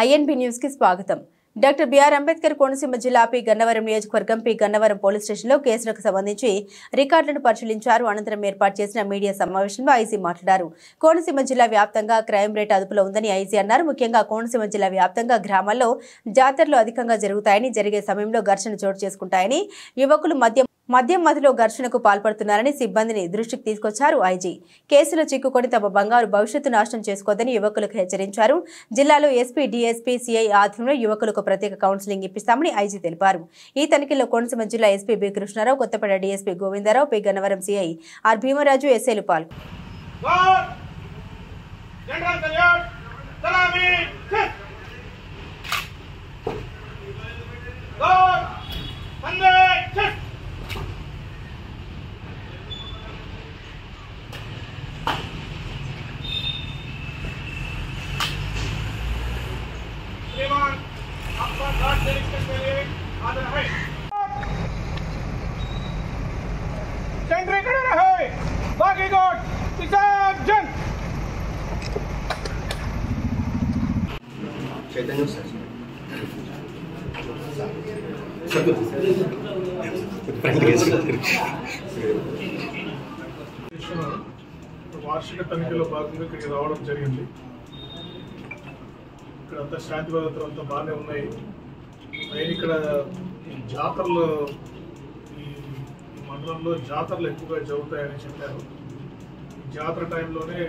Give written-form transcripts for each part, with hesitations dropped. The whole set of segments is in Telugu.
ఐఎన్బి న్యూస్ కి స్వాగతం. డాక్టర్ బిఆర్ అంబేద్కర్ కోనసీమ జిల్లా పి గన్నవరం నియోజకవర్గం పి గన్నవరం పోలీస్ స్టేషన్లో కేసులకు సంబంధించి రికార్డులను పరిశీలించారు. అనంతరం ఏర్పాటు చేసిన మీడియా సమావేశంలో ఐసీ మాట్లాడారు. కోనసీమ జిల్లా వ్యాప్తంగా క్రైమ్ రేట్ అదుపులో ఉందని ఐసీ అన్నారు. ముఖ్యంగా కోనసీమ జిల్లా వ్యాప్తంగా గ్రామాల్లో జాతరలు అధికంగా జరుగుతాయని, జరిగే సమయంలో ఘర్షణ చోటు చేసుకుంటాయని, యువకులు మధ్యలో ఘర్షణకు పాల్పడుతున్నారని సిబ్బందిని దృష్టికి తీసుకొచ్చారు ఐజీ. కేసులో చిక్కుకొని తమ బంగారు భవిష్యత్తు నాశనం చేసుకోవద్దని యువకులకు హెచ్చరించారు. జిల్లాలో ఎస్పీ, డీఎస్పీ, సిఐ ఆధ్వర్యంలో యువకులకు ప్రత్యేక కౌన్సిలింగ్ ఇప్పిస్తామని ఐజీ తెలిపారు. ఈ తనిఖీలో కోనసీమ జిల్లా SP B Krishnarao, Kothapeta DSP Govindarao, P Gannavaram CI R Bhimaraju, ఎస్ఐలు వార్షిక తనిఖీలో భాగంగా ఇక్కడికి రావడం జరిగింది. ఇక్కడ అంతా శాంతి భద్రతలు అంతా బాగానే ఉన్నాయి. మెయిన్ ఇక్కడ ఈ జాతరలు, ఈ మండలంలో జాతరలు ఎక్కువగా జరుగుతాయని చెప్పారు. ఈ జాతర టైంలోనే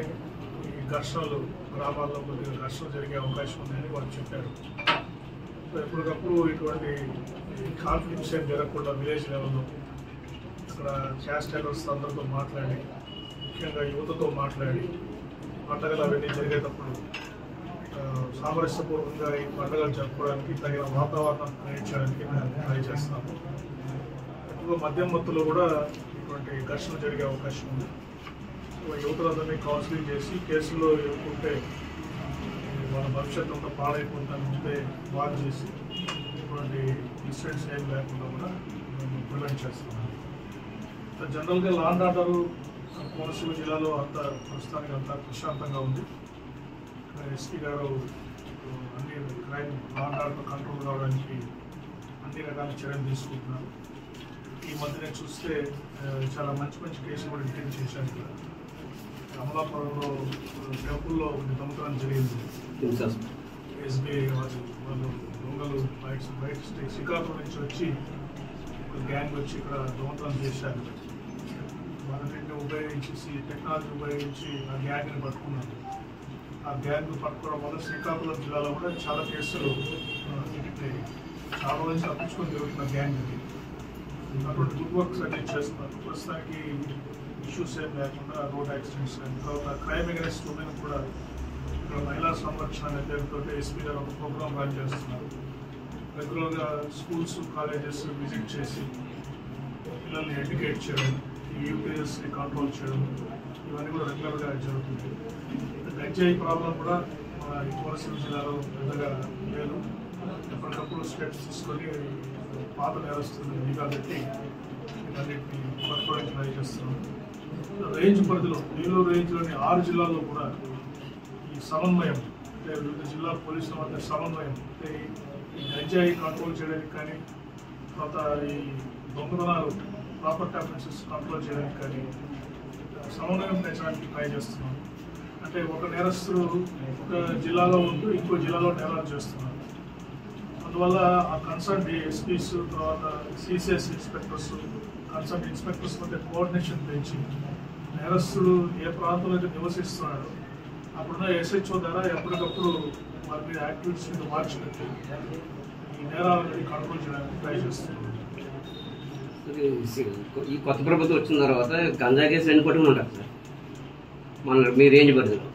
ఈ ఘర్షణలు, గ్రామాల్లో కొద్దిగా ఘర్షణలు జరిగే అవకాశం ఉందని వాళ్ళు చెప్పారు. ఎప్పటికప్పుడు ఇటువంటి కాన్ఫ్లిక్ట్స్ ఏం జరగకుండా విలేజ్ లెవెల్లో ఇక్కడ క్యాస్ట్ టైలర్స్ అందరితో మాట్లాడి, ముఖ్యంగా యువతతో మాట్లాడి, పండుగలు అవన్నీ జరిగేటప్పుడు సామరస్యపూర్వకంగా ఈ పండుగలు జరుపుకోవడానికి తగిన వాతావరణం క్రియేట్ చేయడానికి ట్రై చేస్తున్నాము. ఎక్కువ మద్యం మత్తులో కూడా ఇటువంటి ఘర్షణ జరిగే అవకాశం ఉంది. యువతులందరినీ కౌన్సిలింగ్ చేసి కేసులో ఉంటే వాళ్ళ భవిష్యత్తు అంతా పాడైపోతాను ముందే వార్ చేసి ఇటువంటి ఇన్సిడెంట్స్ ఏం లేకుండా కూడా మేము ప్రివెంట్ చేస్తున్నాము. జనరల్గా లా అండ్ ఆర్డర్ కోనసీమ జిల్లాలో అంతా ప్రస్తుతానికి అంతా ప్రశాంతంగా ఉంది. ఎస్పీ గారు అన్ని crime law and order control కావడానికి అన్ని రకాల చర్యలు తీసుకుంటున్నారు. ఈ మధ్యనే చూస్తే చాలా మంచి కేసులు కూడా డిటెక్ట్ చేశారు. ఇక్కడ అమలాపురంలో టెంపుల్లో దొంగతనం జరిగింది. ఎస్బీఐ వాళ్ళు దొంగలు బయట శ్రీకాకుళం నుంచి వచ్చి గ్యాంగ్ వచ్చి ఇక్కడ దొంగతనం చేశారు. వాళ్ళని ఉపయోగించేసి టెక్నాలజీ ఉపయోగించి ఆ గ్యాంగ్ని పట్టుకున్నారు. ఆ గ్యాంగ్ పట్టుకోవడం వల్ల శ్రీకాకుళం జిల్లాలో కూడా చాలా కేసులు చాలా మంది తప్పించుకొని తిరుగుతున్న గ్యాంగ్కి అటువంటి గుడ్ వర్క్స్ అన్ని చేస్తున్నారు. ప్రస్తుతానికి ఇష్యూస్ ఏం లేకుండా రోడ్ యాక్సిడెంట్స్ అండ్ తర్వాత క్రైమ్ అగైన్స్ట్ ఉమెన్ కూడా ఇక్కడ మహిళా సంరక్షణ అనే పేరుతో ఎస్పీ గారు ఒక ప్రోగ్రామ్ రన్ చేస్తున్నారు. రెగ్యులర్గా స్కూల్స్, కాలేజెస్ విజిట్ చేసి పిల్లల్ని ఎడ్యుకేట్ చేయడం, యూపీఎస్ని కంట్రోల్ చేయడం, ఇవన్నీ కూడా రెగ్యులర్గా జరుగుతుంది. గంజాయి ప్రాబ్లం కూడా మన కోనసీమ జిల్లాలో పెద్దగా లేదు. ఎప్పటికప్పుడు స్టెప్స్ తీసుకొని పాత నేరస్తులను నిఘా పెట్టి ఇవన్నిటిని పట్టుకోవడానికి ట్రై చేస్తున్నాం. రేంజ్ పరిధిలో నెల్లూరు రేంజ్లోని 6 జిల్లాల్లో కూడా ఈ సమన్వయం, అంటే వివిధ జిల్లా పోలీసుల మధ్య సమన్వయం, అంటే ఈ గంజాయి కంట్రోల్ చేయడానికి కానీ, తర్వాత ఈ దొంగతనాలు, ప్రాపర్టీ అఫెన్సెస్ కంట్రోల్ చేయడానికి కానీ సమన్వయం పెంచడానికి ట్రై చేస్తున్నాం. అంటే ఒక నేరస్తుడు ఒక జిల్లాలో ఉంటూ ఇంకో జిల్లాలో నేరాలు చేస్తున్నారు. అందువల్ల ఆ కన్సర్న్ ఎస్పీస్, తర్వాత సిసిఎస్ ఇన్స్పెక్టర్స్, కన్సర్న్ ఇన్స్పెక్టర్స్ మధ్య కోఆర్డినేషన్ పెంచి నేరస్తుడు ఏ ప్రాంతంలో అయితే నివసిస్తున్నాడో అప్పుడున్న ఎస్హెచ్ఓ ద్వారా ఎప్పటికప్పుడు వారి మీద యాక్టివిటీస్ మీద మార్చినట్టు ఈ నేరాలని కంట్రోల్ చేయడానికి ట్రై చేస్తున్నాం. ఈ కొత్త ప్రభుత్వం వచ్చిన తర్వాత గంజా కేసులు ఎన్ని పట్టుకుని ఉంటారు సార్ మన మీ రేంజ్ పరిధిలో?